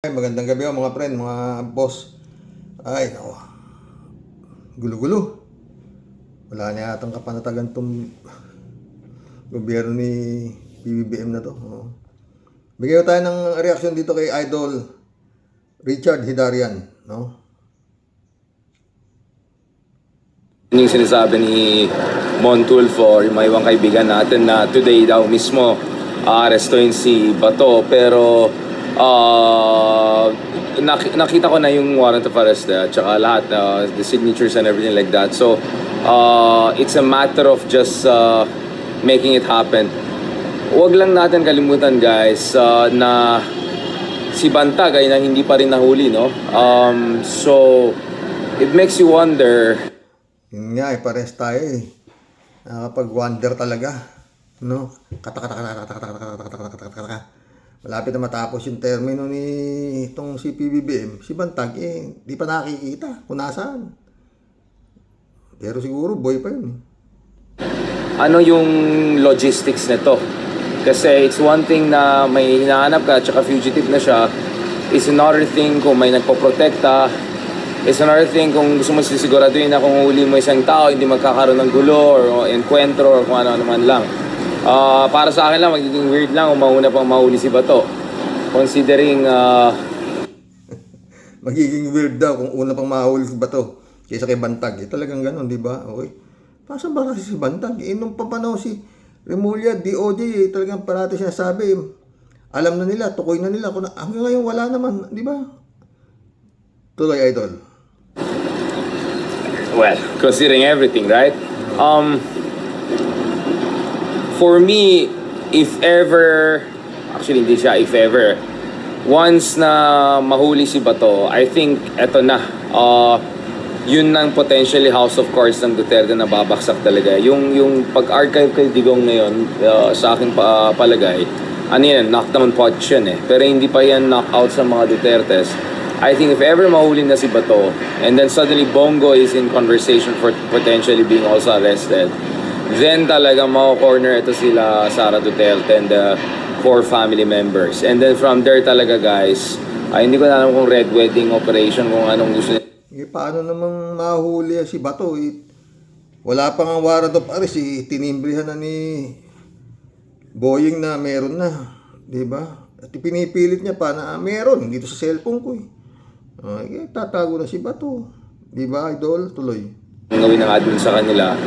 Ay, magandang gabi mga friend, mga boss. Ay, nako. Gulo-gulo. Wala na yatang kapanatagan tong gobyerno ni PBBM na to. Bigyan tayo ng reaction dito kay Idol Richard Hidarian, no? Yung sinasabi ni Mon Tulfo, yung mga ibang kaibigan natin na today daw mismo aarestuhin si Bato, pero nakita ko na yung warrant of arrest at saka lahat, the signatures and everything like that. So it's a matter of just making it happen. Huwag lang natin kalimutan, guys, na si Bantag ay na hindi pa rin nahuli, no? So it makes you wonder. Yun nga, pares tayo eh. Nakapag-wonder talaga, no? Malapit na matapos yung termino ni itong si PBBM. Si Bantag di pa nakikita kung nasaan. Pero siguro boy pa yun. Ano yung logistics nito? Kasi it's one thing na may hinahanap ka at saka fugitive na siya. It's another thing kung may nagpoprotekta. It's another thing kung gusto mo sisiguraduhin na kung huli mo isang tao, hindi magkakaroon ng gulo or encuentro or kung ano naman lang. Para sa akin lang, magiging weird lang kung mauna pang mahuli si Bato. Considering magiging weird daw kung una pang mahuli si Bato kaysa kay Bantag. Talagang ganun, di ba? Okay. Pasan ba kasi si Bantag? Nung papanahon si Remulla, DOJ, talagang parati sinasabi, alam na nila, tukoy na nila. Hanggang ngayon wala naman, di ba? Tuloy, Idol. well, considering everything, right? For me, if ever, actually hindi siya if ever, once na mahuli si Bato, I think eto na, yun ng potentially House of Cards ng Duterte na babaksak talaga. Yung pag-archive kay Digong ngayon, sa aking palagay, ano yan, knockdown punch yan eh. Pero hindi pa yan knockout sa mga Dutertes. I think if ever mahuli na si Bato, and then suddenly Bongo is in conversation for potentially being also arrested, then talaga mako-corner ito sila Sara Duterte and the core family members. And then from there talaga, guys, hindi ko na alam kung red wedding operation, kung anong gusto niya. Paano namang mahuli si Bato? Wala pa nga warrant of arrest, tinimbrihan na ni Boying na meron na, di ba? At pinipilit niya pa na meron dito sa cellphone ko tatago na si Bato, di ba, Idol? Tuloy. Gawin ng admin sa kanila.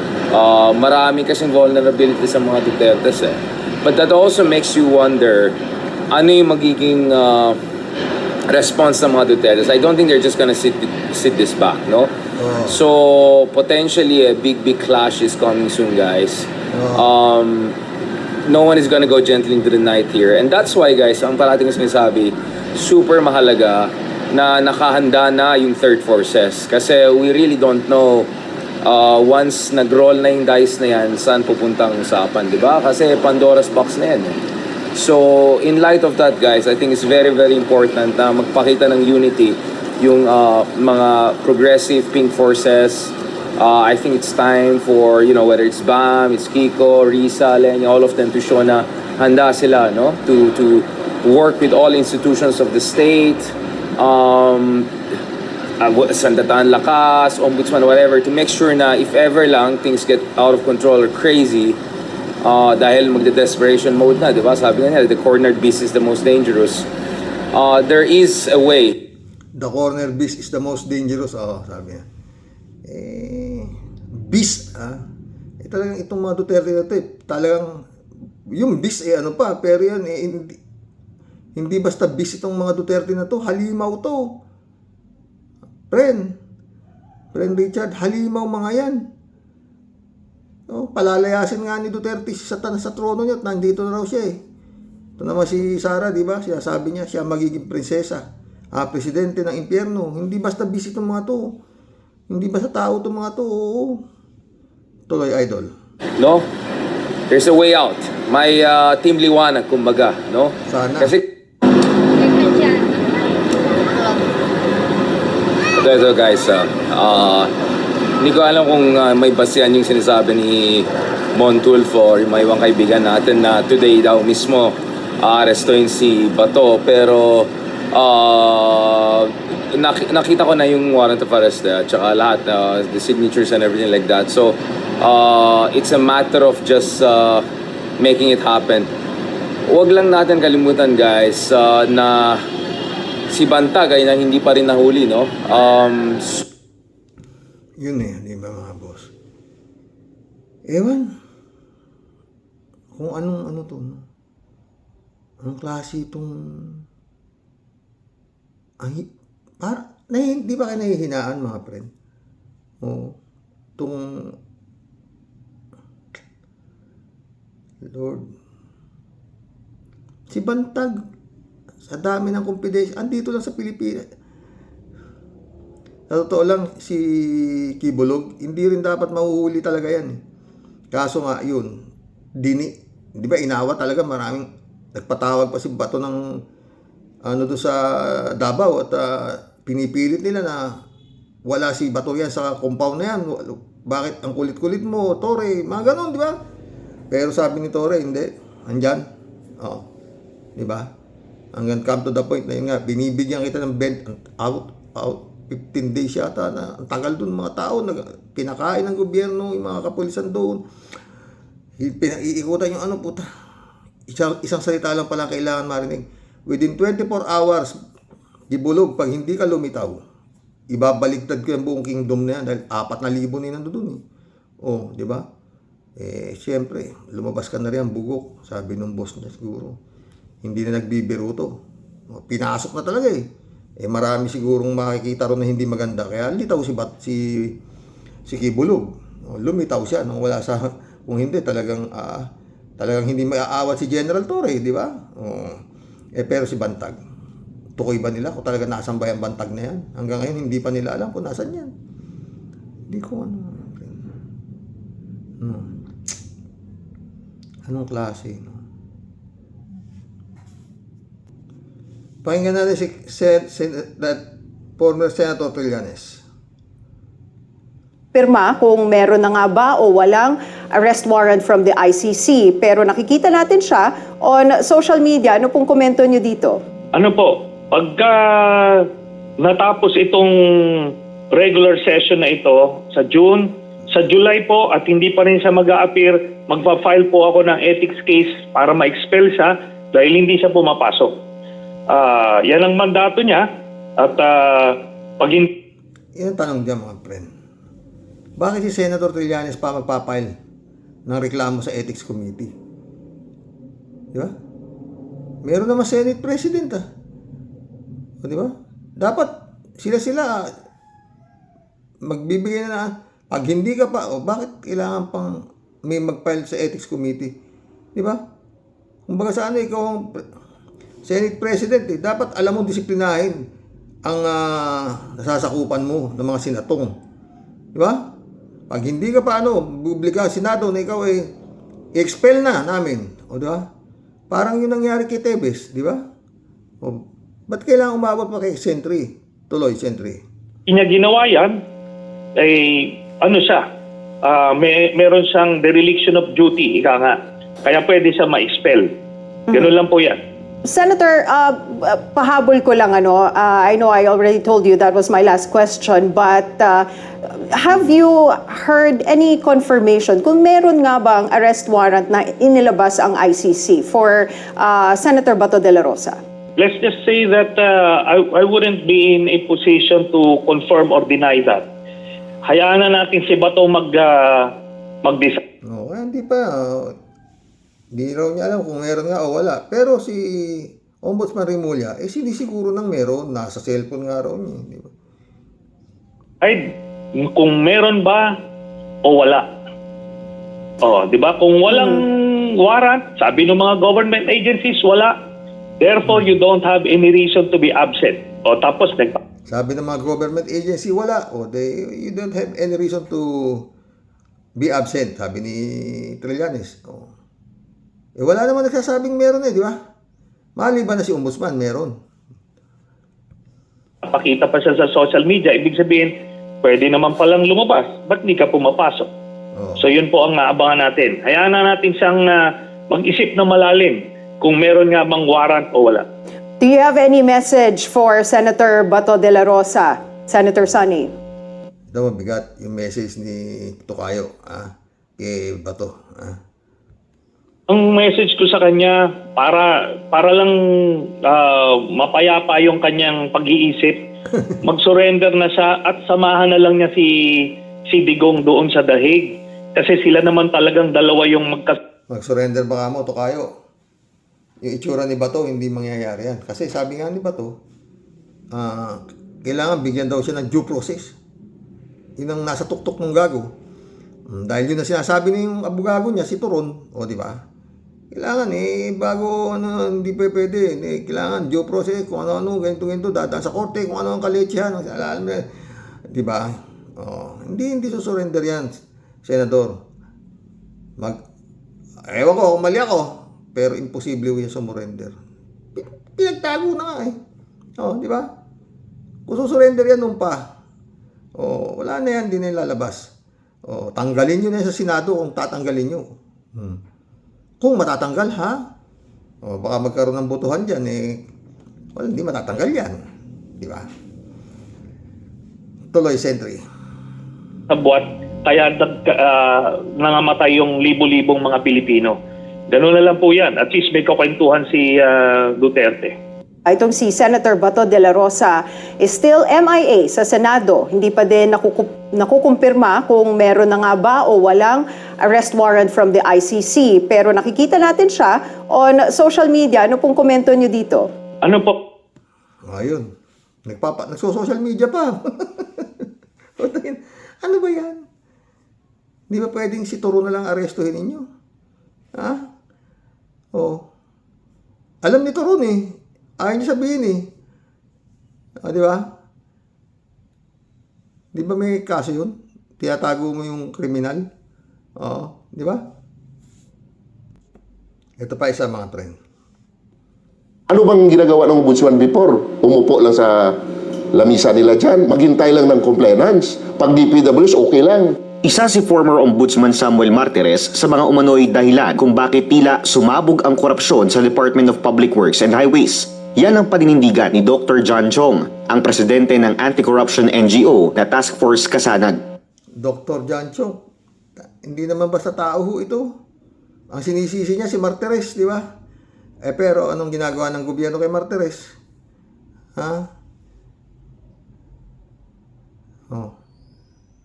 Marami kasing vulnerability sa mga Dutertes eh. But that also makes you wonder, ano yung magiging response ng mga Dutertes? I don't think they're just gonna sit this back, no? So, potentially a big clash is coming soon, guys. No one is gonna go gently into the night here. And that's why, guys, ang parating sinasabi, super mahalaga na nakahanda na yung third forces. Kasi we really don't know once nag-roll na yung dice na yan, saan pupuntang usapan, di ba? Kasi Pandora's box na yan. So, in light of that, guys, I think it's very important na magpakita ng unity yung mga progressive pink forces. I think it's time for, whether it's BAM, it's Kiko, Risa, Lenya, all of them to show na handa sila, no? To work with all institutions of the state, Sandataan Lakas, Ombudsman, whatever, to make sure na if ever lang things get out of control or crazy, dahil magde-desperation mode na, di ba? Sabi nga nila, the cornered beast is the most dangerous. There is a way. The cornered beast is the most dangerous. Sabi niya. Beast, talagang itong mga Duterte na ito, talagang, yung beast, pero yan, hindi basta beast itong mga Duterte na to, halimaw to. Friend Richard, halimaw mga yan. Palalayasin nga ni Duterte si Satan sa trono niya at nandito na raw siya eh. Ito naman si Sara, di ba? Sabi niya, siya magiging prinsesa. Presidente ng impyerno. Hindi basta beast itong mga to. Hindi basta tao itong mga to. Tuloy, Idol. No? There's a way out. May team liwanag, kumbaga, no? Sana. Kasi ito guys, hindi ko alam kung may basihan yung sinasabi ni Mon Tulfo or yung mga ibang kaibigan natin na today daw mismo aarestuhin si Bato, pero nakita ko na yung warrant of arrest at saka lahat, the signatures and everything like that. So, it's a matter of just making it happen. Huwag lang natin kalimutan, guys, na si Bantag ay hindi pa rin nahuli, no? Yun di ba mga boss? Ewan. Kung ano to, no? Anong klase itong... di ba kayo nahihinaan, mga friend? O, itong... Lord. Si Bantag, sa dami ng confidential, andito lang sa Pilipinas. Sa totoo lang, si Kibulog, hindi rin dapat mahuhuli talaga yan. Kaso nga, yun, di ba inawa talaga, maraming, nagpatawag pa si Bato ng, doon sa Davao, at pinipilit nila na wala si Bato yan sa compound na yan. Bakit ang kulit-kulit mo, Tore, mga ganon, di ba? Pero sabi ni Tore, hindi, andyan. Oo, di ba? Hanggang come to the point na yun nga, binibigyan kita ng out, 15 days yata na ang tagal doon mga tao, pinakain ng gobyerno, yung mga kapulisan doon. Iikutan yung puta. Isang salita lang pala kailangan marinig. Within 24 hours, Kibulog, pag hindi ka lumitaw, ibabaliktad ko yung buong kingdom na yan dahil 4,000 na nandoon eh. Oh, di ba? Siyempre, lumabas ka na rin ang bugok, sabi nung boss niya siguro. Hindi na nagbibiro to. Pinasok na talaga eh. Marami sigurong makikita ron na hindi maganda. Kaya litaw si Kibulog. Lumitaw siya nang wala sa... Kung hindi, talagang hindi maaawat si General Torre, di ba? Pero si Bantag, tukoy ba nila kung talaga nasan ba yung Bantag na yan? Hanggang ngayon, hindi pa nila alam kung nasan yan. Hindi ko anong klase, no? Pakinggan natin si former Senator Trillanes. Pirma kung meron na nga ba o walang arrest warrant from the ICC. Pero nakikita natin siya on social media. Ano pong komento niyo dito? Ano po, pagka natapos itong regular session na ito sa June, sa July po at hindi pa rin siya mag-a-appear, magpa-file po ako ng ethics case para ma-expel siya dahil hindi siya pumapasok. Yan ang mandato niya at pag Yan ang tanong dyan mga friend. Bakit si Senator Trillanes pa magpapile ng reklamo sa Ethics Committee? Di ba? Meron naman Senate President O, di ba? Dapat sila magbibigay na pag hindi ka pa, bakit kailangan pang may mag-file sa Ethics Committee? Di ba? Kumbaga sa ikaw ang Senate President, dapat alam mo disiplinahin ang nasasakupan mo ng mga senatong. Di ba? Pag hindi ka pa publika Senado na ikaw i-expel na namin. O di ba? Parang yun nangyari kay Tebes, di ba? O, ba't kailangan umabot pa kay Sentry? Tuloy, Sentry. niya ginawa yan, meron siyang dereliction of duty, ika nga. Kaya pwede siya ma-expel. Ganun lang po yan. Senator, pahabol ko lang I know I already told you that was my last question, but have you heard any confirmation kung meron nga bang arrest warrant na inilabas ang ICC for Senator Bato de la Rosa? Let's just say that I wouldn't be in a position to confirm or deny that. Hayaan na natin si Bato mag-decide. No, hindi pa. Hindi raw niya alam kung meron nga o wala. Pero si Ombudsman Remulla, sinisiguro nang meron. Nasa cellphone nga raw niya. Di ba? Kung meron ba o wala. Di ba? Kung walang warrant, sabi ng mga government agencies, wala. Therefore, you don't have any reason to be absent. Tapos sabi ng mga government agency, wala. You don't have any reason to be absent, sabi ni Trillanes. Wala naman nagsasabing meron di ba? Maliban na si Ombudsman, meron. Pakita pa siya sa social media, ibig sabihin, pwede naman palang lumabas. Ba't di ka pumapasok? So yun po ang naabangan natin. Hayaan na natin siyang mag-isip na malalim kung meron nga bang warrant o wala. Do you have any message for Senator Bato de la Rosa, Senator Sonny? Ito mabigat yung message ni Tokayo kay Bato. Ang message ko sa kanya, para lang mapayapa yung kanyang pag-iisip, mag-surrender na siya at samahan na lang niya si Digong doon sa dahig. Kasi sila naman talagang dalawa yung Mag-surrender baka mo, Tokayo. Yung itsura ni Bato, hindi mangyayari yan. Kasi sabi nga ni Bato, kailangan bigyan daw siya ng due process. Yun ang nasa tuktok ng gago. Dahil yun na sinasabi ng abogado niya, si Turon, o di ba? Kailangan bago hindi pwede. Kailangan due process, kung ano-ano, ganito, dadaan sa korte, kung ano ang kaletsihan, alam mo, di ba? Hindi susurrender yan, Senador. Ewan ko, mali ako, pero imposible yung sumurrender. Pinagtago na nga di ba? Kung susurrender yan nung pa, wala na yan, hindi na lalabas. Tanggalin nyo na sa Senado kung tatanggalin nyo. Kung matatanggal, baka magkaroon ng botohan dyan, hindi matatanggal yan. Di ba? Tuloy, Sentry. buwan, kaya nangamatay yung libo-libong mga Pilipino. Ganun na lang po yan. At least may kakwentuhan si Duterte. Itong si Senator Bato de la Rosa is still MIA sa Senado. Hindi pa din nakukumpirma kung meron na nga ba o walang arrest warrant from the ICC. Pero nakikita natin siya on social media. Ano pong komento nyo dito? Ano po? Ayun. Nagso-social media pa. Ano ba yan? Di ba pwedeng si Turo na lang arestuhin ninyo? Alam ni Turo ayaw niya sabihin di ba? Di ba may kaso yun? Tiyatago mo yung kriminal? Di ba? Ito pa isa mga trend. Ano bang ginagawa ng ombudsman before? Umupo lang sa lamisa nila dyan, maghintay lang ng compliance. Pag DPWs, okay lang. Isa si former Ombudsman Samuel Martires sa mga umano'y dahilan kung bakit tila sumabog ang korupsyon sa Department of Public Works and Highways. Yan ang paninindigan ni Dr. John Chong, ang presidente ng anti-corruption NGO na Task Force Kasanag. Dr. John Chong, hindi naman basta tao ito. Ang sinisisi niya si Martires, di ba? Pero anong ginagawa ng gobyerno kay Martires?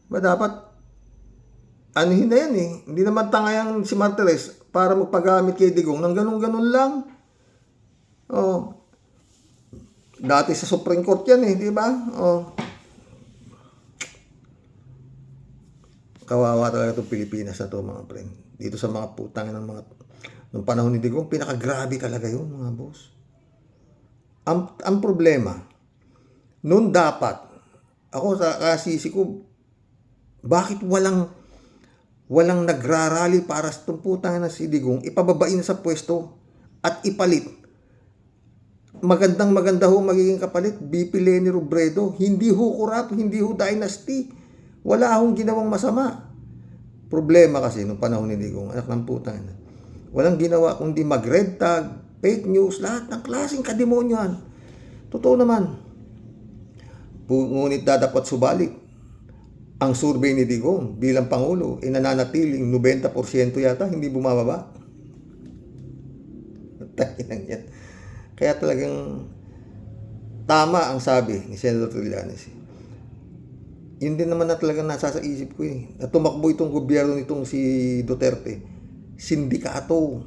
Ba dapat anuhin na yan Hindi naman tangayang si Martires para magpagamit kay Digong ng ganun-ganun lang. Dati sa Supreme Court yan di ba? Kawawa talaga itong Pilipinas na to mga friend. Dito sa mga putang ng panahon ni Digong, pinakagrabe talaga yun mga boss. Ang problema, noon dapat, ako sa kasisi ko, bakit walang nagrarally para sa putang na si Digong, ipababain sa pwesto at ipalit. Maganda ho magiging kapalit, BP Leni Robredo. Hindi ho corrupt, hindi ho dynasty. Wala hong ginawang masama. Problema kasi nung panahon ni Digong, anak ng putang na. Walang ginawa kundi mag-red tag, fake news, lahat ng klaseng kademonyohan. Totoo naman. Ngunit dapat subalit, ang survey ni Digong bilang Pangulo, nananatiling 90% yata, hindi bumababa. Takinang yan. Kaya talagang tama ang sabi ni Senator Trillanes. Yun din naman na talagang nasa sa isip ko na tumakbo itong gobyerno nitong si Duterte. Sindikato.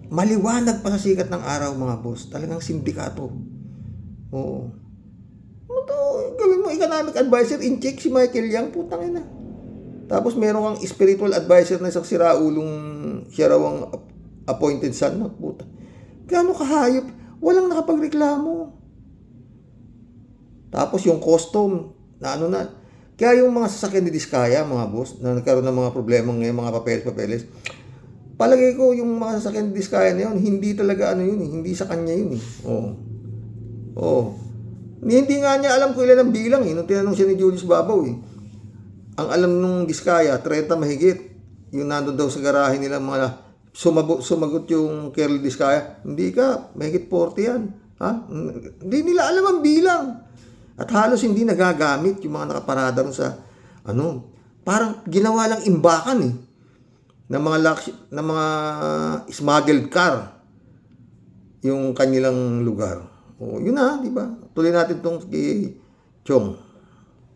Maliwanag pa sa sikat ng araw mga boss. Talagang sindikato. Oo. Gawin mo economic advisor in check si Michael Yang, putang ina. Tapos meron kang spiritual advisor na isang siraulong siya raw ang appointed son na puta. Gaano kahayop? Walang nakapagreklamo. Tapos yung custom na kaya yung mga sasakyan ni Diskaya, mga boss, na nagkaroon ng mga problema ngayon, mga papeles, palagay ko yung mga sasakyan ni Diskaya na yun, hindi talaga hindi sa kanya yun Hindi nga niya alam kung ilan ang bilang nung tinanong siya ni Julius Babaw Ang alam nung Diskaya, 30 mahigit. Yung nandun daw sa garahe nila mga sumagot yung Kerl Diskaya, hindi ka, mahigit 40 yan. Ha? Hindi nila alam ang bilang. At halos hindi nagagamit yung mga nakaparada ron sa, parang ginawa lang imbakan eh. Ng mga smuggled car yung kanilang lugar. O, yun na, di ba? Tuloy natin tong kay Chong.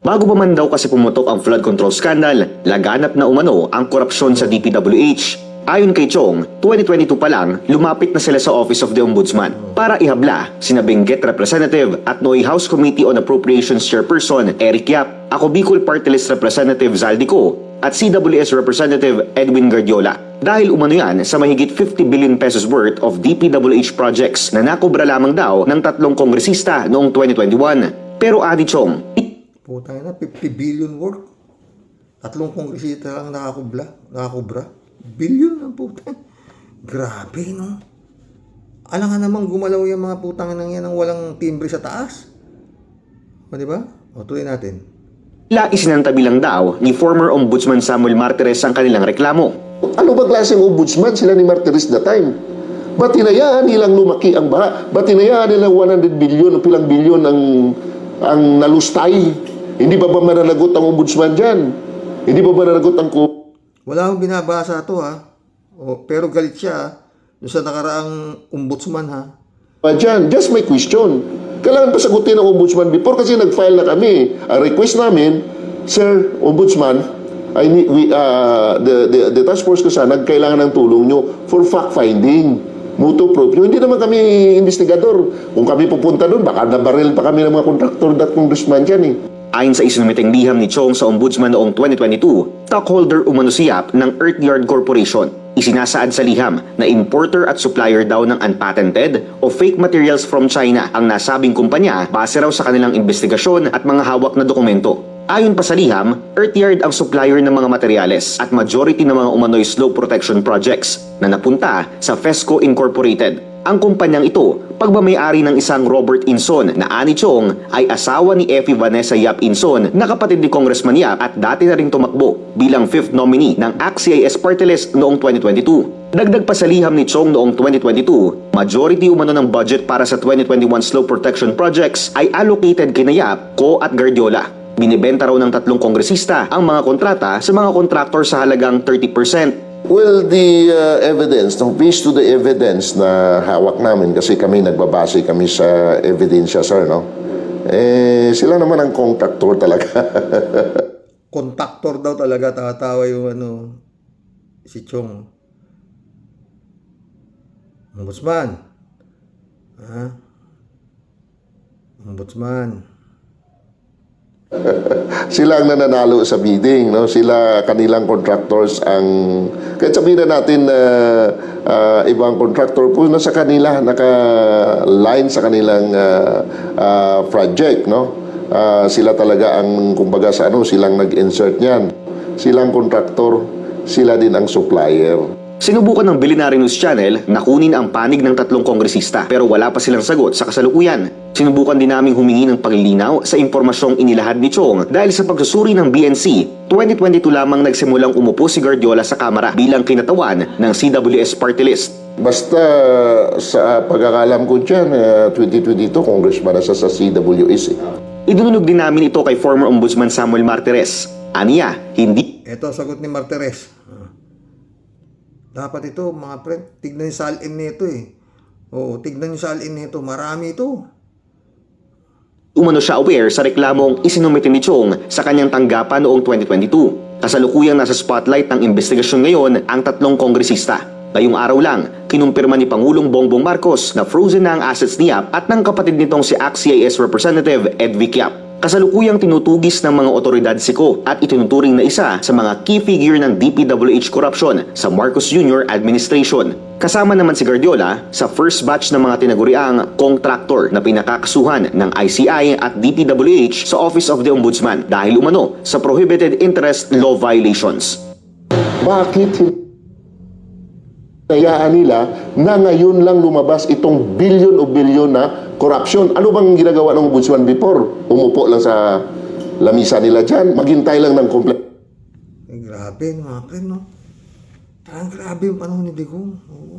Bago pa man daw kasi pumutok ang flood control scandal, laganap na umano ang korupsyon sa DPWH. Ayon kay Chong, 2022 pa lang, lumapit na sila sa Office of the Ombudsman para ihabla sina Benguet Representative at Noy House Committee on Appropriations Chairperson Eric Yap, ako Bicol Party List Representative Zaldico at CWS Representative Edwin Guardiola. Dahil umano yan sa mahigit 50 billion pesos worth of DPWH projects na nakobra lamang daw ng 3 kongresista noong 2021. Pero ani Chong, Putang na, 50 billion worth. 3 kongresita lang nakakubra. Billion ang putang. Grabe, no? Alam nga namang gumalaw yung mga putang nang yan ng walang timbre sa taas. O, di ba? O, tuloy natin. isinantabi lang daw ni former Ombudsman Samuel Martires ang kanilang reklamo. Ano ba klaseng ombudsman sila ni Martires that time? Ba't hinayaan nilang lumaki ang baha? Ba't hinayaan nilang 100 billion o pilang billion ang nalustay? Hindi ba mananagot ang ombudsman dyan? Hindi ba mananagot ang Wala akong binabasa to, ha? O, pero galit siya, ha? Doon sa nakaraang ombudsman, ha? Dyan? Just my question. Kailangan pa sagutin ng ombudsman before kasi nag-file na kami. Ang request namin, Sir Ombudsman, the task force ko sana, kailangan ng tulong nyo for fact-finding. Mutuo proof. Hindi naman kami investigador. Kung kami pupunta doon, baka nabaril pa kami ng mga kontraktor at congressman dyan eh. Ayon sa isinumiteng liham ni Chong sa Ombudsman noong 2022, stockholder umano si Yap ng Earthyard Corporation. Isinasaad sa liham na importer at supplier daw ng unpatented o fake materials from China ang nasabing kumpanya base raw sa kanilang investigasyon at mga hawak na dokumento. Ayon pa sa liham, Earthyard ang supplier ng mga materyales at majority ng mga umano'y slope protection projects na napunta sa Fesco Incorporated. Ang kumpanyang ito, pagmamayari ng isang Robert Inson na ani Chong ay asawa ni Effie Vanessa Yap Inson na kapatid ni Congressman Yap at dati na ring tumakbo bilang 5th nominee ng ACT-CIS Party List noong 2022. Dagdag pa sa liham ni Chong noong 2022, majority umano ng budget para sa 2021 slope protection projects ay allocated kina Yap, Ko at Guardiola. Binibenta raw ng 3 kongresista ang mga kontrata sa mga kontraktor sa halagang 30%. Well, the evidence, based to the evidence na hawak namin, kasi kami nagbabase kami sa ebidensya, sir, no? Sila naman ang contractor talaga. Kontraktor daw talaga, tatawa yung si Chong. Ombudsman. Ha? Ombudsman. Sila ang nananalo sa bidding, no? Sila, kanilang contractors ang, kahit sabihin na natin na ibang contractor po nasa kanila, naka-line sa kanilang project, no? Sila talaga ang, kumbaga sa silang nag-insert niyan. Silang contractor, sila din ang supplier. Sinubukan ng Bilinary News Channel na kunin ang panig ng 3 kongresista pero wala pa silang sagot sa kasalukuyan. Sinubukan din naming humingi ng paglilinaw sa impormasyong inilahad ni Chong dahil sa pagsusuri ng BNC, 2022 lamang nagsimulang umupo si Guardiola sa Kamara bilang kinatawan ng CWS Party List. Basta sa pagkakalam ko dyan, 2022, congressman na sa CWS. Idinunog din namin ito kay former Ombudsman Samuel Martires. Aniya, hindi Ito, sagot ni Martires. Dapat ito, mga friend, tignan yung salin nito eh. Oo, tignan yung salin nito. Marami ito. umano siya aware sa reklamong isinumite ni Chong sa kanyang tanggapan noong 2022. Kasalukuyang nasa spotlight ng investigasyon ngayon ang 3 kongresista. Ngayong araw lang, kinumpirma ni Pangulong Bongbong Marcos na frozen na ang assets ni Yap at ng kapatid nitong si ACT-CIS Representative Edvic Yap. Kasalukuyang tinutugis ng mga otoridad si Ko at itinuturing na isa sa mga key figure ng DPWH corruption sa Marcos Jr. administration. Kasama naman si Guardiola sa first batch ng mga tinaguriang contractor na pinakakasuhan ng ICI at DPWH sa Office of the Ombudsman dahil umano sa prohibited interest law violations. Bakit hayaan nila na ngayon lang lumabas itong billion o billion na corruption? Ano bang ginagawa ng ombudsman before? Umupo lang sa lamisa nila dyan, maghintay lang ng complaint. Grabe, mga friend, no? Talagang grabe yung panahon ni Digong. Oo.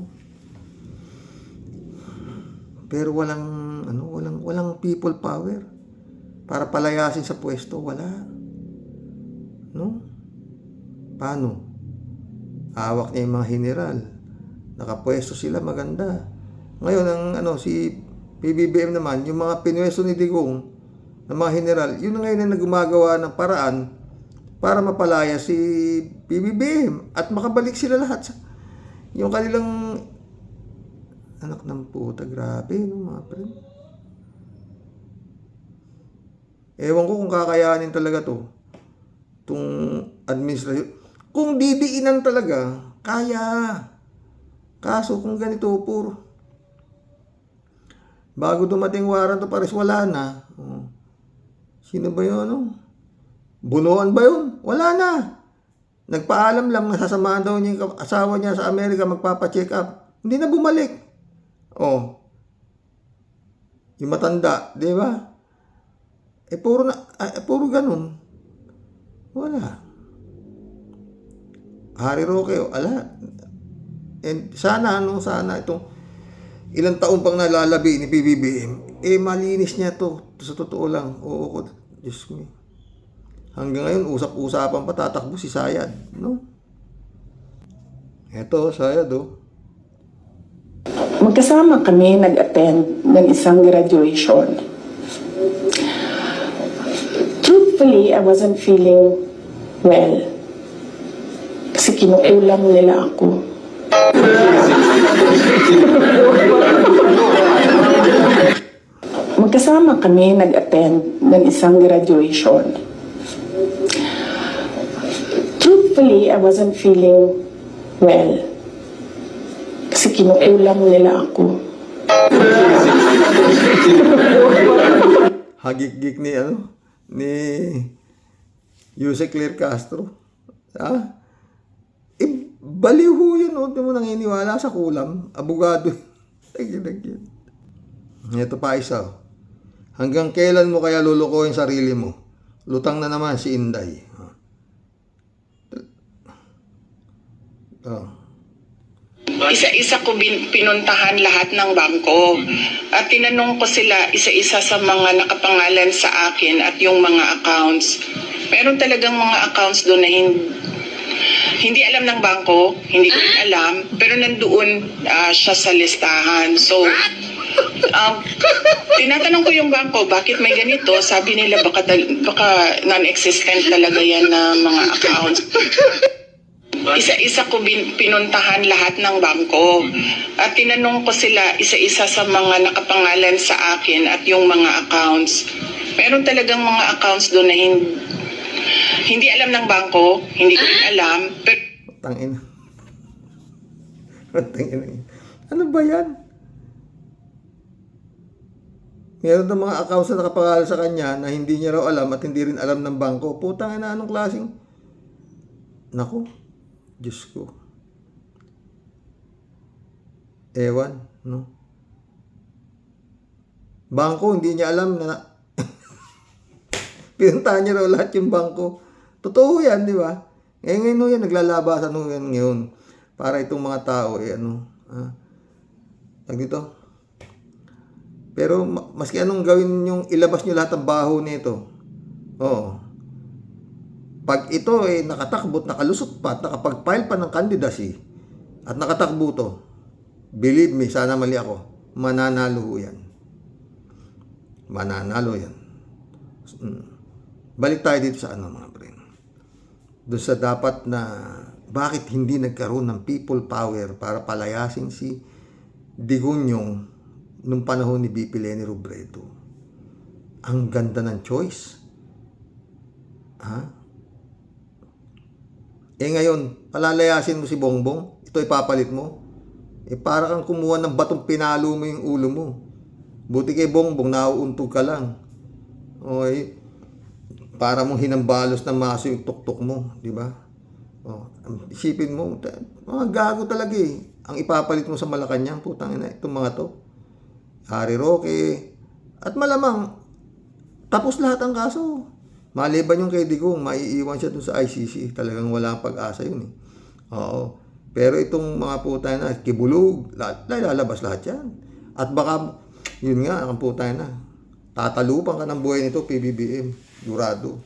Pero walang people power para palayasin sa pwesto, wala. No? Paano? Hawak niya yung mga general. Nakapwesto sila maganda. Ngayon si PBBM naman, yung mga pinwesto ni Digong ng mga general, yun na ngayon na gumagawa ng paraan para mapalaya si PBBM at makabalik sila lahat sa yung kanilang anak ng puta, grabe, no, mga friend. Ewan ko kung kakayanin talaga itong administrasyon. Kung didiinan talaga, kaya. Kaso kung ganito, puro. Bago dumating warrant of arrest, wala na. Oh. Sino ba yun? Bunuan ba yun? Wala na. Nagpaalam lang na sasamahan daw niya yung asawa niya sa Amerika magpapacheck up. Hindi na bumalik. Oh. Yung matanda, di ba? Puro ganun. Wala. Harry Roque, ala. And sana itong ilang taon pang nalalabi ni PBBM, malinis niya to. Sa totoo lang. Oo, Diyos ko. Hanggang ngayon, usap-usapan pa, tatakbo si Sayad. No? Eto, Sayad, oh. Magkasama kami nag-attend ng isang graduation. Truthfully, I wasn't feeling well. Kasi kinukulam nila ako. Magkasama kami nag-attend ng isang graduation. Truthfully, I wasn't feeling well. Kasi kinukulam nila ako. Hagik-gik ni Jose Claire Castro. Baliw ho yun, no? Di mo naniniwala sa kulam. Abogado. Tagyan. Ito pa isa. Hanggang kailan mo kaya lulukoyin sarili mo? Lutang na naman si Inday. Isa-isa ko pinuntahan lahat ng bangko at tinanong ko sila isa-isa sa mga nakapangalan sa akin at yung mga accounts. Meron talagang mga accounts doon na hindi alam ng bangko, hindi ko rin alam, pero nandoon siya sa listahan. So, tinatanong ko yung bangko, bakit may ganito? Sabi nila baka non-existent talaga yan na mga accounts. Isa-isa ko pinuntahan lahat ng bangko at tinanong ko sila isa-isa sa mga nakapangalan sa akin at yung mga accounts. Meron talagang mga accounts doon na hindi alam ng bangko, hindi ko rin alam, pero Tangina. Ano ba yan? Meron ng mga accounts na nakapangalan sa kanya na hindi niya raw alam at hindi rin alam ng bangko. Putang ina, anong klaseng? Naku, Diyos ko. Ewan, no? Bangko, hindi niya alam na pinuntahan niya raw lahat yung bangko. Totoo yan, di ba? Ngayon yan, naglalabasan yan ngayon. Para itong mga tao, dito. Pero maski anong gawin yung ilabas nyo lahat ng baho nito. Oo. Pag ito nakatakbo, nakalusot pa, nakapag-file pa ng candidacy at nakatakbo to, believe me, sana mali ako, mananalo yan. Mananalo yan. Balik tayo dito sa mga friend. Doon sa dapat na bakit hindi nagkaroon ng people power para palayasin si Digunyong nung panahon ni BP Leni Robredo. Ang ganda ng choice. Ngayon, palalayasin mo si Bongbong, ito ipapalit mo. Para kang kumuha ng batong pinalo mo yung ulo mo. Buti kay Bongbong, nauuntog ka lang. Okay? Para mong hinambalos ng maso yung tuktok mo, di ba? Isipin mo, mga gago talaga ang ipapalit mo sa Malacanang, putang ina, itong mga to. Harry Roque, at malamang, tapos lahat ang kaso. Maliban yung kay Digong, maiiwan siya dun sa ICC. Talagang wala ang pag-asa yun. Oo. Pero itong mga putay na kibulog, lalabas lahat yan. At baka, yun nga, ang putay na, tatalupan ka ng buhay nito, PBBM, durado.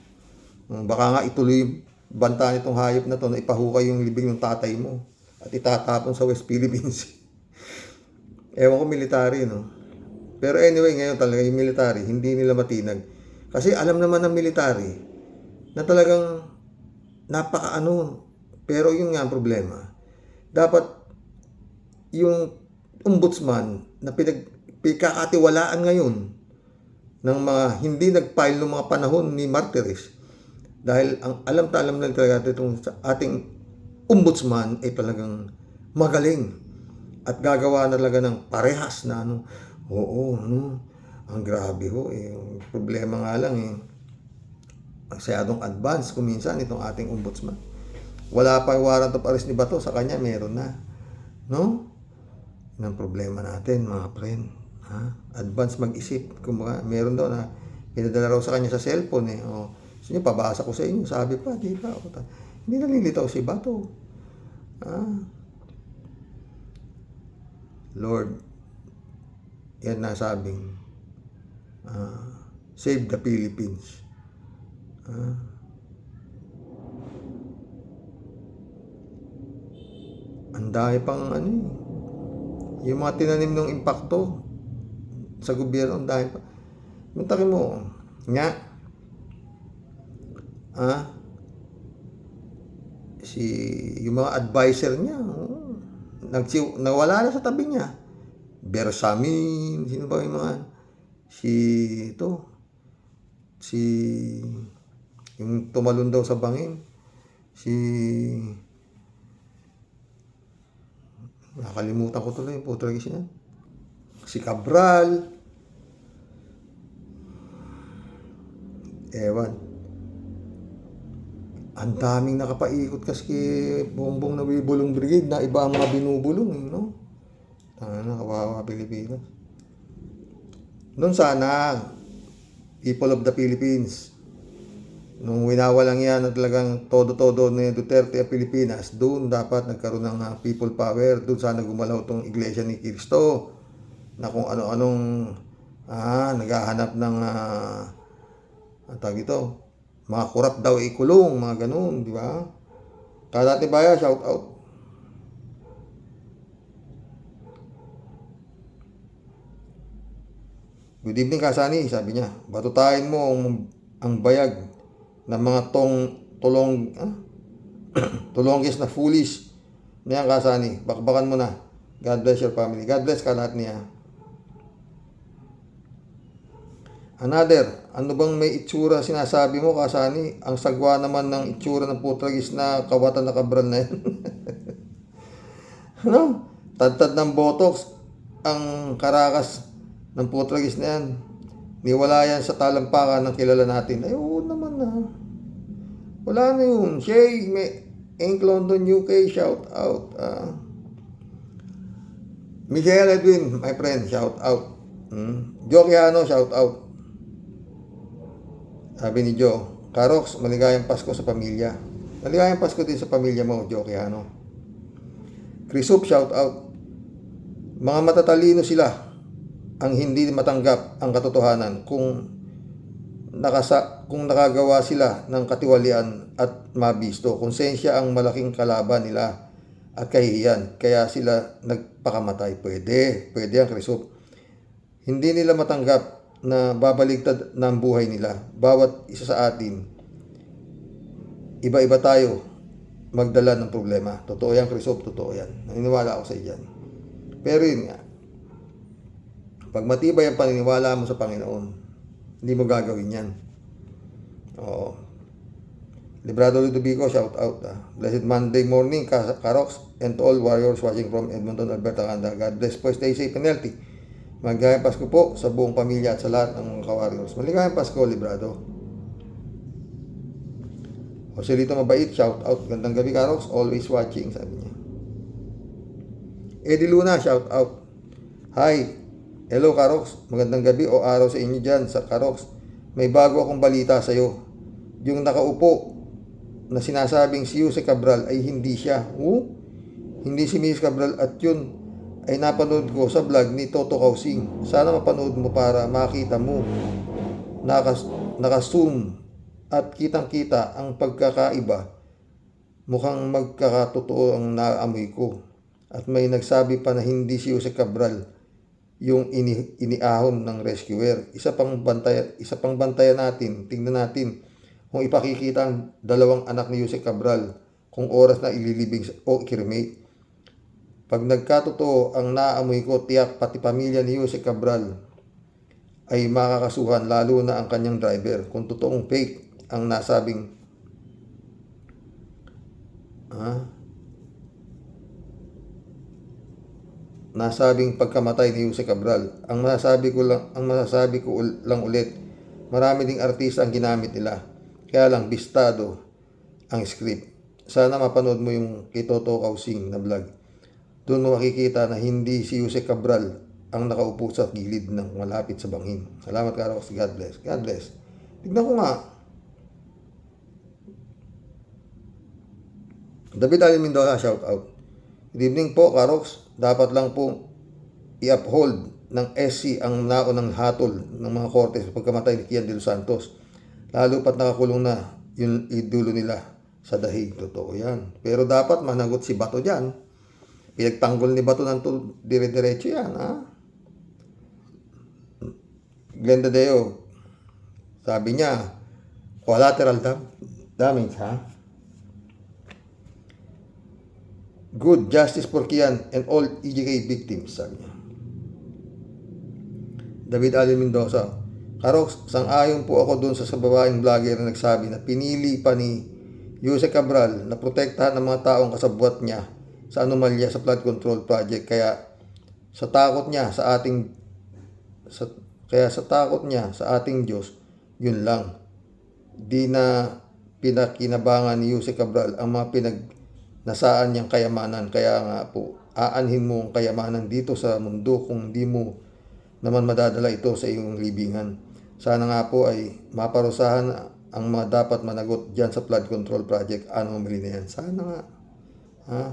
Baka nga ituloy banta nitong hayop na to na ipahukay yung libing ng tatay mo at itatapon sa West Philippines. Ewan ko military, no? Pero anyway, ngayon talaga yung military, hindi nila matinag. Kasi alam naman ng military na talagang napakaano. Pero yun nga ang problema. Dapat yung ombudsman na pinagkakatiwalaan ngayon ng mga hindi nag-file ng mga panahon ni Martires. Dahil ang alam na talaga itong ating ombudsman ay talagang magaling at gagawa na talaga ng parehas na ano. Oo, ano, ang grabe ho. Yung problema nga lang masyadong advance kuminsan itong ating ombudsman. Wala pa yung warrant of arrest ni Bato, sa kanya meron na. No? Yan ang problema natin, mga friend. Ha? Advance mag-isip. Kumbaga, meron daw na pinadala raw sa kanya sa cellphone eh. O, so, pabasa ko sa inyo, sabi pa, di ba? Hindi nalilitaw si Bato. Lord, yan nasabing, save the Philippines. Ang dami pang ano yung mga tinanim ng impakto sa gobyerno, ang dami pa. Muntakin mo, nga, yung mga advisor niya, nawala na sa tabi niya. Bersamin, sino ba yung mga, yung tumalon daw sa bangin, nakalimutan ko tuloy yung putragis niya. Si Cabral. Ewan. Ang daming nakapaikot kasi kay Bongbong na Bibulong Brigade na iba ang mga binubulong, no? Tanga, kawawa Pilipinas. Doon sana, people of the Philippines, nung winawalang yan at talagang todo-todo ni Duterte ang Pilipinas, doon dapat nagkaroon ng people power. Doon sana gumalaw tong Iglesia ni Cristo na kung ano-anong naghahanap ng tawag ito, mga kurap daw ikulong, mga ganun, di ba? Kadati Baya, shout out. Good evening, Kasani, sabi niya. Batutahin mo ang bayag ng mga tulonggis na foolish. Niyan, Kasani, bakbakan mo na. God bless your family. God bless ka lahat niya. Another, ano bang may itsura sinasabi mo, Kasani? Ang sagwa naman ng itsura ng putragis na kawatan na Cabral na yan. Ano? Tad-tad ng botox ang karakas ng putragis na yan. Niwala yan sa talampakan ng kilala natin. Ay, oo naman na. Wala na yun. Shay, Ink London, UK, shout out. Michael Edwin, my friend, shout out. Joe Quiano, shout out. Sabi ni Joe, Karox, maligayang Pasko sa pamilya. Maligayang Pasko din sa pamilya mo, Joe Quiano. Chrisup, shout out. Mga matatalino sila ang hindi matanggap ang katotohanan kung nakagawa sila ng katiwalian at mabisto. Konsensya ang malaking kalaban nila at kahihiyan. Kaya sila nagpakamatay. Pwede ang Chrisup. Hindi nila matanggap na babaligtad ng buhay nila. Bawat isa sa atin, iba-iba tayo magdala ng problema. Totoo yan, Chrisup, totoo yan. Naniniwala ako sa iyan. Pero yun nga, pag matibay ang paniniwala mo sa Panginoon, hindi mo gagawin yan. Oo. Librado Ludovico, shout out. Blessed Monday morning, Karox, and to all warriors watching from Edmonton, Alberta, Canada. God bless po, stay safe and healthy. Maligayang Pasko po sa buong pamilya at sa lahat ng mga ka-warriors. Maligayang Pasko, Librado. Joselito Mabait, shout out. Gandang gabi, Karox, always watching, sabi niya. Eddie Luna, shout out. Hi. Hello, Karox. Magandang gabi o araw sa inyo dyan sa Karox. May bago akong balita sa iyo. Yung nakaupo na sinasabing si Jose Cabral ay hindi siya. hindi si Miss Cabral at yun ay napanood ko sa vlog ni Toto Kausing. Sana mapanood mo para makita mo. Naka-zoom at kitang-kita ang pagkakaiba. Mukhang magkakatotoo ang naamoy ko. At may nagsabi pa na hindi si Jose Cabral yung iniahon ng rescuer. Isa pang bantayan natin. Tingnan natin kung ipakikita ang dalawang anak ni Jose Cabral kung oras na ililibing o i-cremate. Pag nagkatotoo ang naamoy ko, tiyak pati pamilya ni Jose Cabral ay makakasuhan, lalo na ang kanyang driver. Kung totoong fake ang nasabing pagkamatay ni Jose Cabral. Ang masasabi ko lang ulit, marami ding artista ang ginamit nila. Kaya lang bistado ang script. Sana mapanood mo yung kay Toto Kausing na vlog. Doon mo makikita na hindi si Jose Cabral ang nakaupo sa gilid ng malapit sa bangin. Salamat, Karox. God bless. God bless. Tignan ko nga. David Ali Mendoza, shout out. Good evening po, Karox. Dapat lang po i-uphold ng SC ang naunang hatol ng mga korte sa pagkamatay ni Kian de los Santos. Lalo pat nakakulong na yung idulo nila sa dahig. Totoo yan. Pero dapat managot si Bato dyan. Pinagtanggol ni Bato ng dire-diretso yan, ha? Glenda Deo, sabi niya, collateral damage, ha? Good justice for Kian and all EJK victims, sabi niya. David Ali Mendoza, Karox, sang-ayon po ako dun sa babaeng vlogger na nagsabi na pinili pa ni Jose Cabral na protektahan ng mga taong kasabwat niya sa anomalya sa flood control project, kaya sa takot niya sa ating Diyos, yun lang. Di na pinakinabangan ni Jose Cabral ang mga pinagnasaan niyang kayamanan. Kaya nga po, aanhin mo ang kayamanan dito sa mundo kung di mo naman madadala ito sa iyong libingan. Sana nga po ay maparusahan ang mga dapat managot dyan sa flood control project. Ano mali na yan? Sana nga. Ha?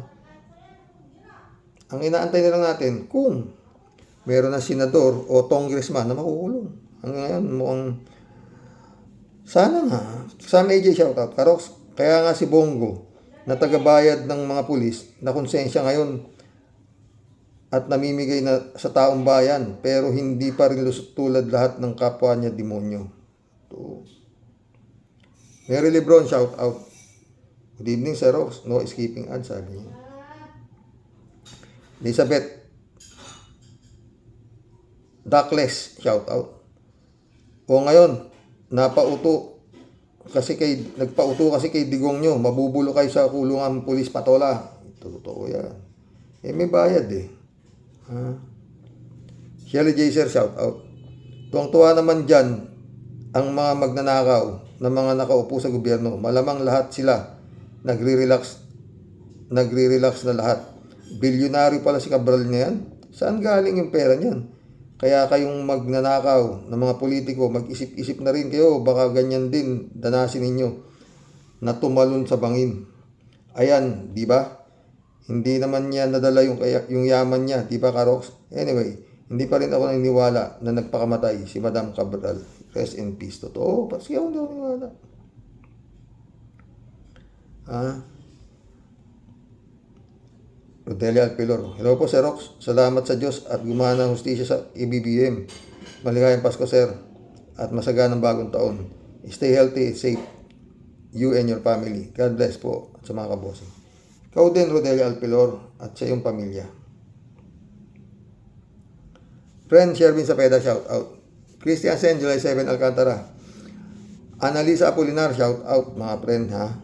Ang inaantay na lang natin kung meron na senador o congressman na makukulong. Hanggang ngayon mukhang sana nga. Sam AJ shoutout. Karox, kaya nga si Bongo na tagabayad ng mga pulis na konsensya ngayon at namimigay na sa taong bayan, pero hindi pa rin lusot tulad lahat ng kapwa niya demonyo. Ito. Mary Lebron shoutout. Good evening, Sir Rox. No escaping ads, sabi niya. Elizabeth Duckless, shout out. O ngayon, nagpauto kasi kay Digong nyo, mabubulo kayo sa kulungan pulis patola. Totoo yan. May bayad eh. Ha? Shelly Jaser, shout out. Tuwang-tuwa naman dyan ang mga magnanakaw na mga nakaupo sa gobyerno. Malamang lahat sila nagre-relax na lahat. Bilyonaryo pala si Cabral niyan. Saan galing yung pera niyan? Kaya kayong magnanakaw ng mga politiko, mag-isip-isip na rin kayo. Baka ganyan din danasin ninyo na tumalon sa bangin. Ayan, di ba? Hindi naman niya nadala yung yaman niya, di ba, Karox? Anyway, hindi pa rin ako naniniwala na nagpakamatay si Madam Cabral. Rest in peace. Totoo. Kasi ako hindi ako naniniwala. Rodelia Alpilor. Hello po, Sir Rox. Salamat sa Diyos at gumana ang hustisya sa EBBM. Maligayang Pasko, Sir. At masaganang bagong taon. Stay healthy, safe. You and your family. God bless po at sa mga kabosing. Ikaw din, Rodelia Alpilor, at sa iyong pamilya. Friend Sherwin Sapeda, shout out. Christian Sen, July 7, Alcantara. Annalisa Apolinar, shout out, mga friend, ha?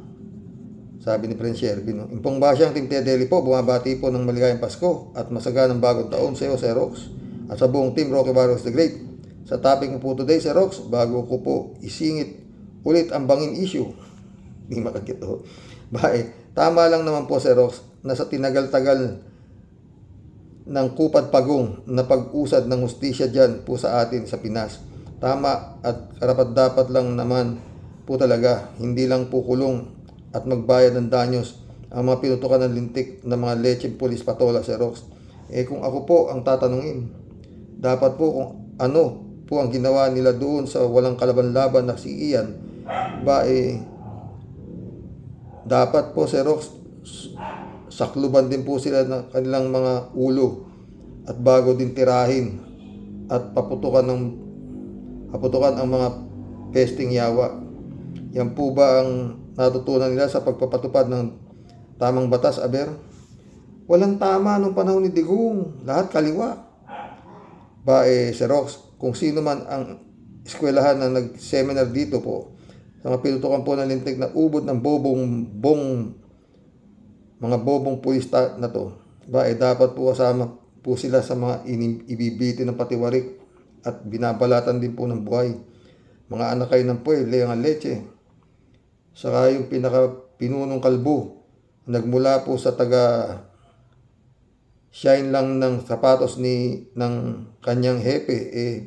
Sabi ni Prince Sherwin. Impong Basyang Team Tia Deli po, bumabati po ng maligayang Pasko at masaganang bagong taon sa iyo, Sir Rox. At sa buong team Rocky Barros the Great. Sa topic mo po today, Sir Rox, bago ko po isingit ulit ang bangin issue. Hindi makakito. Bye. Tama lang naman po, Sir Rox, na sa tinagal-tagal ng kupad pagong na pag-usad ng hustisya dyan po sa atin sa Pinas. Tama at karapat-dapat lang naman po talaga, hindi lang po kulong at magbayad ng danyos ang mga pinutukan ng lintik ng mga lecheng pulis patola, Sir Rox. Kung ako po ang tatanungin, dapat po kung ano po ang ginawa nila doon sa walang kalaban-laban na si Ian, dapat po, Sir Rox, sakluban din po sila ng kanilang mga ulo at bago din tirahin at paputukan ang mga pesting yawa. Yan po ba ang natutunan nila sa pagpapatupad ng tamang batas, aber? Walang tama nung panahon ni Digong, lahat kaliwa. Sir Rox, kung sino man ang eskwelahan na nag-seminar dito po, sa mga pinutukan po ng lintik na ubod ng mga bobong pulis na to, dapat po kasama po sila sa mga ibibiti ng patiwarik at binabalatan din po ng buhay. Mga anak kayo ng puwele, ang leche. Saka yung pinunong kalbo, nagmula po sa shine lang ng sapatos ng kanyang hepe,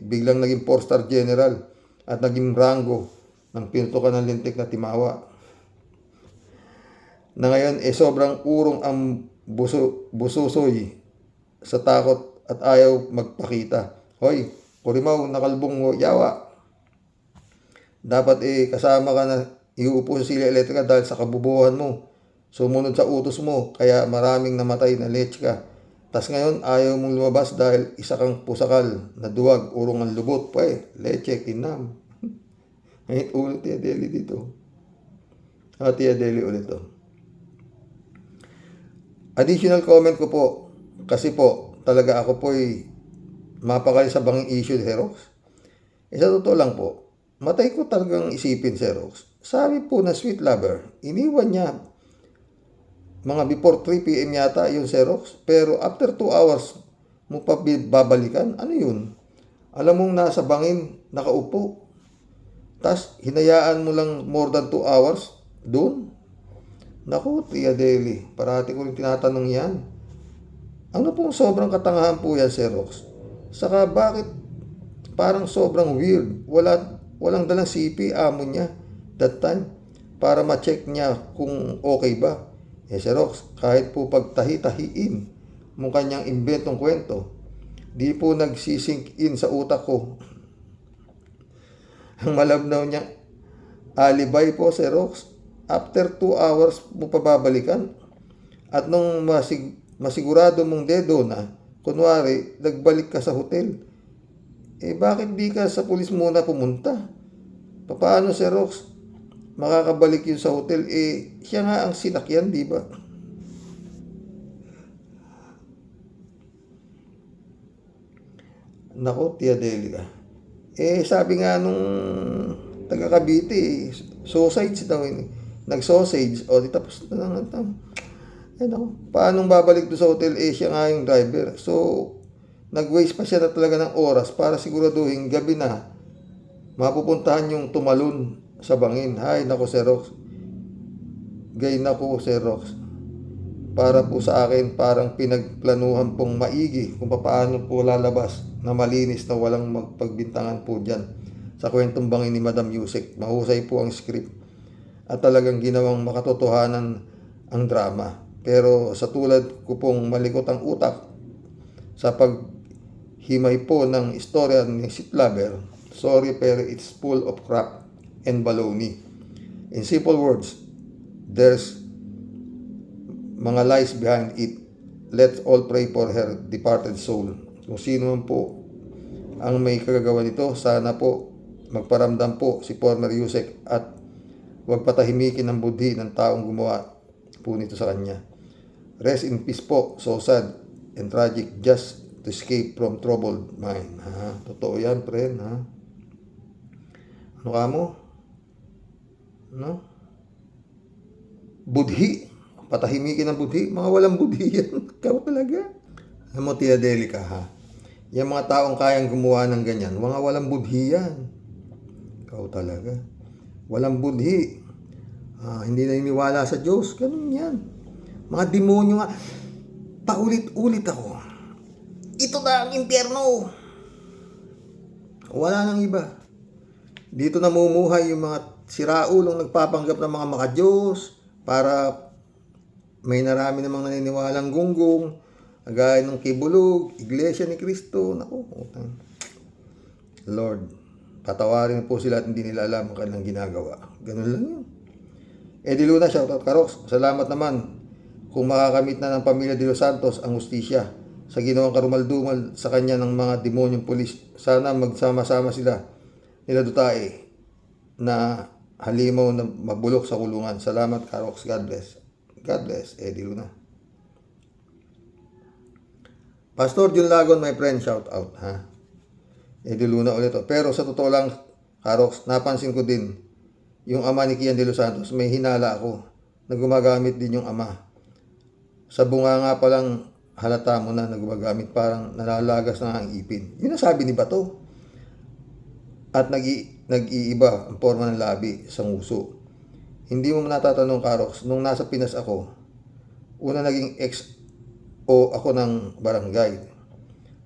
biglang naging 4-star general at naging rango ng pinutukan ng lintik na Timawa. Na ngayon, sobrang urong ang bususoy sa takot at ayaw magpakita. Hoy, Kurimaw, nakalbong yawa. Dapat kasama ka na iuupo sa silya elektrika dahil sa kabubuhan mo. Sumunod sa utos mo, kaya maraming namatay na lech ka. Tas ngayon, ayaw mong lumabas dahil isa kang pusakal na duwag, urong ang lubot. Leche, kinam. Ngayon ulit Tia Deli dito. Tia Deli ulit to. Additional comment ko po, kasi po, talaga ako po'y mapakali sa banging issue, Sir Rox. Sa totoo lang po, matay ko talagang isipin, Sir Rox. Sabi po na sweet lover, iniwan niya mga before 3 p.m. yata yung Sir Rox. Pero after 2 hours mo pa babalikan, ano yun? Alam mong nasa bangin, nakaupo. Tas hinayaan mo lang more than 2 hours doon. Naku, Tia Deli, parati ko rin tinatanong yan. Ano pong sobrang katangahan po yan, Sir Rox? Saka bakit parang sobrang weird? Walang dalang CP, amo niya that time para ma-check niya kung okay ba. Sir Rox, kahit po pagtahi-tahiin mong kanyang inventong kwento, di po nagsisink in sa utak ko. Ang malabnaw niyang alibay po, Sir Rox, after 2 hours mo pa babalikan. At nung masigurado mong dedo na, kunwari, nagbalik ka sa hotel, bakit di ka sa pulis muna pumunta? Paano, Sir Rox, makakabalik yun sa hotel? Siya nga ang sinakyan, di ba? Nako, Tia Delia. Sabi nga nung taga Cavite, sausage daw yun. Nag-sausage. Di tapos na lang. Nako, paanong babalik doon sa hotel? Siya nga yung driver. So, nag-waste pa siya na talaga ng oras para siguraduhin gabi na mapupuntahan yung tumalon sa bangin. Hay, nako, Sir Rox. Gay nako, Sir Rox. Para po sa akin, parang pinagplanuhan pong maigi kung paano po lalabas na malinis na walang magpagbintangan po dyan sa kwentong bangin ni Madam Yusek. Mahusay po ang script at talagang ginawang makatotohanan ang drama. Pero sa tulad ko pong malikot ang utak sa paghimay po ng istorya ni Sweet Lover, sorry pero it's full of crap and baloney. In simple words, there's mga lies behind it. Let's all pray for her departed soul. Kung sino man po ang may kagagawa nito, sana po magparamdam po si former Yusek at huwag patahimikin ang budhi ng taong gumawa po nito sa kanya. Rest in peace po. So sad and tragic just to escape from troubled mind. Totoo yan, friend. Ano ka mo? No? Budhi. Patahimikin ang budhi. Mga walang budhi yan. Ikaw talaga. Alam mo, Tia Delica, yung mga taong kayang gumawa ng ganyan, mga walang budhi yan. Ikaw talaga. Walang budhi. Hindi na iniwala sa Diyos. Ganun yan. Mga demonyo nga. Paulit-ulit ako. Ito na ang impyerno. Wala nang iba. Dito namumuhay yung mga siraulong nagpapanggap ng mga makadiyos para may narami namang naniniwalang gunggong, agaya ng Kibulog, Iglesia ni Cristo. Naku, utang. Lord, patawarin po sila at hindi nila alam ang kanilang ginagawa. Ganun lang yun. Eddie Luna, shoutout ka, Rox. Salamat naman kung makakamit na ng pamilya de Los Santos ang hustisya sa ginawang karumaldumal sa kanya ng mga demonyong pulis. Sana magsama-sama sila nila Dutae na halimaw na mabulok sa kulungan. Salamat ka, Rox. God bless. God bless, Eddie Luna. Pastor Jun Lagon, my friend, shoutout, ha? Eddie Luna ulit. Pero sa totoo lang, Karox, napansin ko din, yung ama ni Kian de Los Santos, may hinala ako na gumagamit din yung ama. Sa bunga nga palang halata mo na gumagamit, parang nalalagas na ang ipin. Yun ang sabi ni Bato. At nag-iiba ang forma ng labi sa nguso. Hindi mo natatanong, Karox, nung nasa Pinas ako, una naging ex-o ako ng barangay.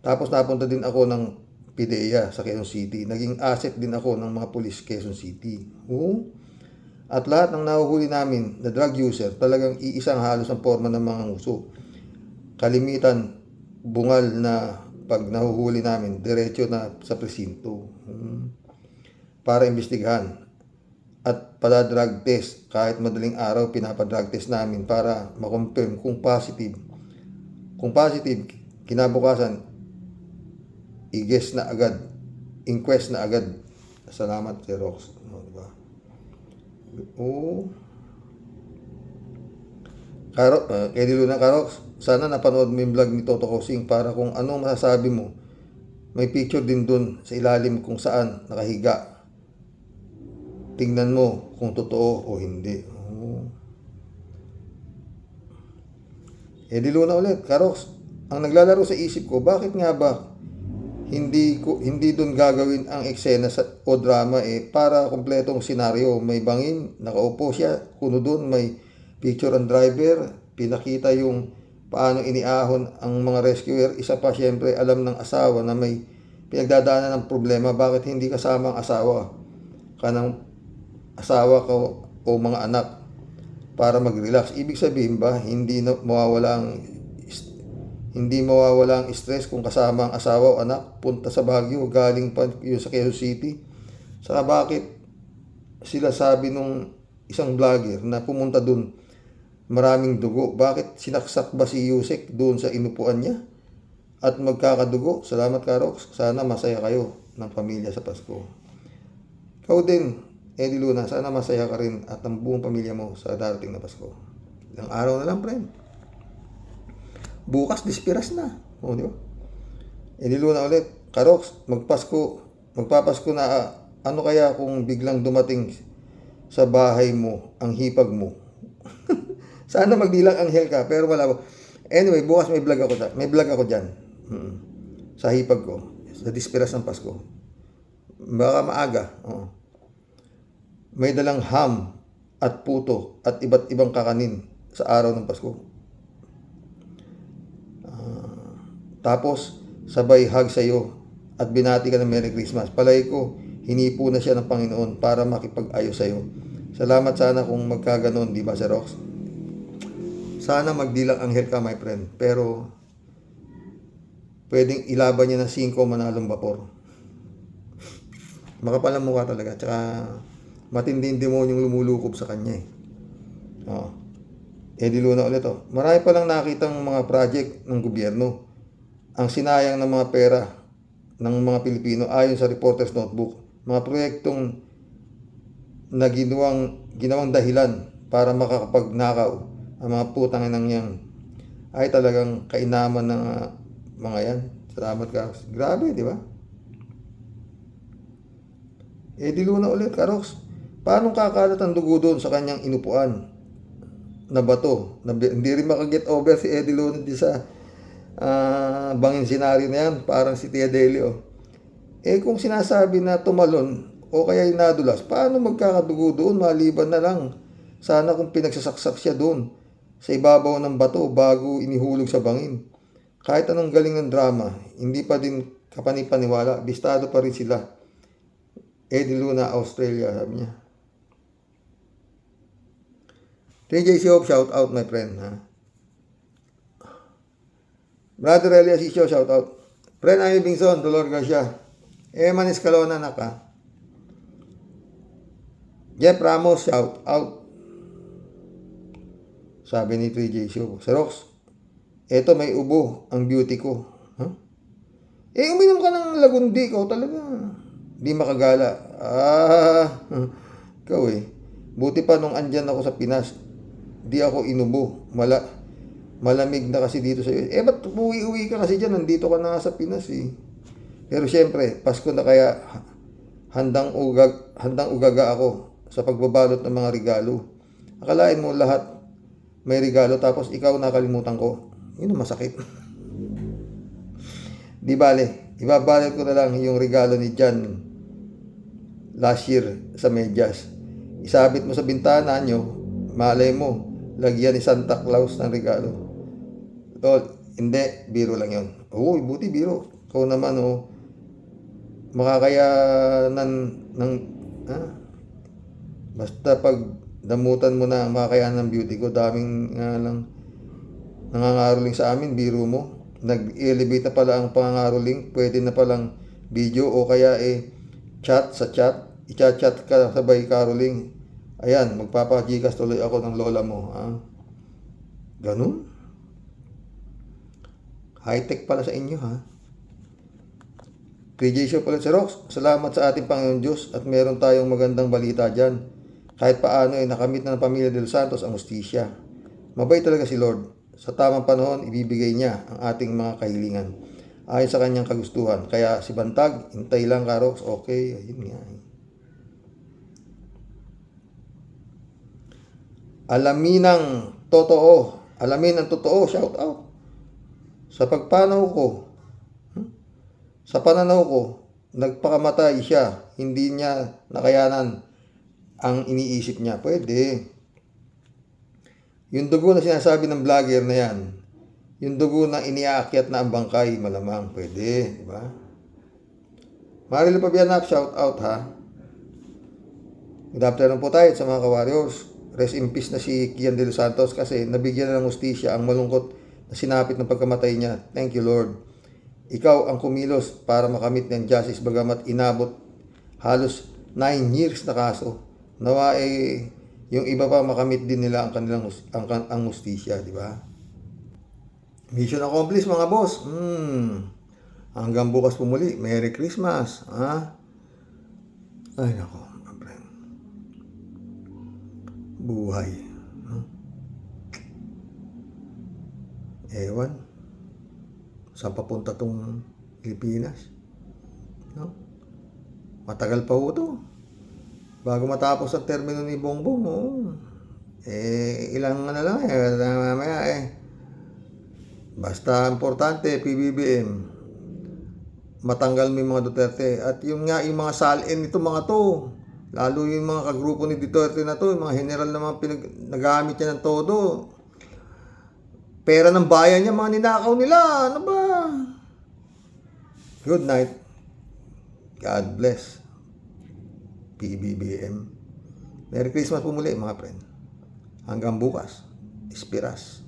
Tapos napunta din ako ng PIDEA sa Quezon City. Naging asset din ako ng mga pulis Quezon City. Oo. At lahat ng nahuhuli namin na drug user, talagang iisang halos ang forma ng mga nguso. Kalimitan, bungal na pag nahuhuli namin, diretso na sa presinto. Para imbestigahan. At drug test, kahit madaling araw, pinapadrug test namin para makonfirm kung positive. Kung positive, kinabukasan, i-guess na agad, inquest na agad. Salamat, Sir Rox. Diba? Oo. Eddie Luna, Karox, sana napanood mo yung vlog ni Toto Kosing para kung anong masasabi mo. May picture din dun sa ilalim kung saan nakahiga. Tingnan mo kung totoo o hindi. Oo. Eddie Luna ulit, Karox, ang naglalaro sa isip ko, bakit nga ba hindi doon gagawin ang eksena o drama para kompletong senaryo. May bangin, nakaupo siya, kuno doon may picture ang driver, pinakita yung paano iniahon ang mga rescuer. Isa pa syempre alam ng asawa na may pinagdadaanan ng problema, bakit hindi kasama ang asawa kanang asawa ko o mga anak para mag-relax. Ibig sabihin ba hindi mawawala ang stress kung kasama ang asawa o anak, punta sa Baguio, galing pa yun sa Quezon City. Saka bakit sila sabi nung isang vlogger na pumunta dun, maraming dugo. Bakit sinaksak ba si Yusek doon sa inupuan niya? At magkakadugo. Salamat, Karox. Sana masaya kayo ng pamilya sa Pasko. Ikaw din, Eddie Luna, sana masaya ka rin at ang buong pamilya mo sa darating na Pasko. Ilang araw na lang, friend. Bukas, dispiras na. O, di ba? Eddie Luna ulit. Karox, magpapasko na ano kaya kung biglang dumating sa bahay mo ang hipag mo? Sana magdilang anghel ka, pero wala mo. Anyway, bukas may vlog ako dyan. Sa hipag ko. Sa dispiras ng Pasko. Baka maaga. Oh. May dalang ham at puto at iba't ibang kakanin sa araw ng Pasko. Tapos, sabay hug sa'yo at binati ka ng Merry Christmas. Palay ko, hinipo na siya ng Panginoon para makipag-ayos sa'yo. Salamat sana kung magkaganon, di ba, Sir Rox? Sana magdilang anghel ka, my friend. Pero, pwedeng ilaban niya ng 5 manalong bapor. Makapal ang mukha talaga. Tsaka, matinding demonyong lumulukob sa kanya eh. Oh. Eddie Luna ulit oh. Marami palang nakitang mga project ng gobyerno. Ang sinayang ng mga pera ng mga Pilipino ayon sa Reporter's Notebook. Mga proyektong na ginawang dahilan para makakapagnakaw ang mga putang inang yan ay talagang kainaman ng mga yan. Salamat ka. Grabe, di ba? Eddie Luna ulit, Karox. Paano kakalat ang dugo doon sa kanyang inupuan na bato? Hindi rin makaget over si Eddie Luna di sa bangin senaryo na yan, parang si Tia Delio. Kung sinasabi na tumalon o kaya nadulas, paano magkakadugo doon? Maliban na lang. Sana kung pinagsasaksak siya doon sa ibabaw ng bato bago inihulog sa bangin. Kahit anong galing ng drama, hindi pa din kapanipaniwala. Bistado pa rin sila. Eddie Luna, Australia, sabi niya. JC Hope, shout out my friend. Ha? Brother Elias Isio, shout out. Friend Amy Bingson, Dolor Garcia. Eman Escalona, naka. Jeff Ramos, shout out. Sabi ni 3JC Hope. Sir Rox, eto may ubo ang beauty ko. Huh? Uminom ka ng lagundi, ikaw talaga. Di makagala. Ikaw Buti pa nung andyan ako sa Pinas, di ako inubo. Malamig na kasi dito sa iyo. Ba't uwi ka kasi dyan? Nandito ka na sa Pinas Pero syempre, Pasko na kaya handang ugaga ako sa pagbabalot ng mga regalo. Akalain mo lahat may regalo tapos ikaw nakalimutan ko. Yun ang masakit. Di bale, ibabalot ko na lang yung regalo ni Jan last year sa medyas. Isabit mo sa bintana nyo, malay mo, lagyan ni Santa Claus ng regalo. Tol, hindi, biro lang yun. Uy, buti biro. Ikaw naman, makakayanan ng, basta pag damutan mo na ang makakayanan ng beauty ko, daming nga lang nangangaroling sa amin, biro mo. Nag-elevate na pala ang pangangaroling, pwede na palang video o kaya chat sa chat. I-chat ka sabay caroling. Ayan, magpapagigas tuloy ako ng lola mo. Ganun? High-tech pala sa inyo, ha? 3J Show pala si Rox. Salamat sa ating Panginoon Diyos at meron tayong magandang balita dyan. Kahit paano nakamit na ng pamilya de Los Santos ang hustisya. Mabait talaga si Lord. Sa tamang panahon, ibibigay niya ang ating mga kahilingan ayon sa kanyang kagustuhan. Kaya si Bantag, hintay lang ka, Rox. Okay, ayun nga. Alamin ang totoo, shout out. Sa pananaw ko, nagpakamatay siya, hindi niya nakayanan ang iniisip niya. Pwede. Yung dugo na sinasabi ng vlogger na yan, yung dugo na iniaakyat na ang bangkay, malamang, pwede, di ba? Marilo Pabianak, shout out ha. Good afternoon po tayo sa mga ka-warriors. Rest in peace na si Kian de Los Santos kasi nabigyan na ng hustisya ang malungkot na sinapit ng pagkamatay niya. Thank you, Lord. Ikaw ang kumilos para makamit ng justice bagamat inabot halos 9 years na kaso. Nawa yung iba pa makamit din nila ang kanilang ang hustisya, di ba? Mission accomplished mga boss. Hanggang bukas po muli. Merry Christmas. Ay nako. Buhay. Ewan. Saan papunta tong Pilipinas? Matagal pa ho to. Bago matapos ang termino ni Bongbong. Ilang lang mamaya Basta importante, PBBM. Matanggal mo yung mga Duterte. At yung mga salin nito mga to. Lalo yung mga kagrupo ni Duterte na to, yung mga general na mga nagamit niya ng todo. Pera ng bayan niya, mga ninakaw nila. Ano ba? Good night. God bless. PBBM. Merry Christmas po muli mga friend. Hanggang bukas. Espiras.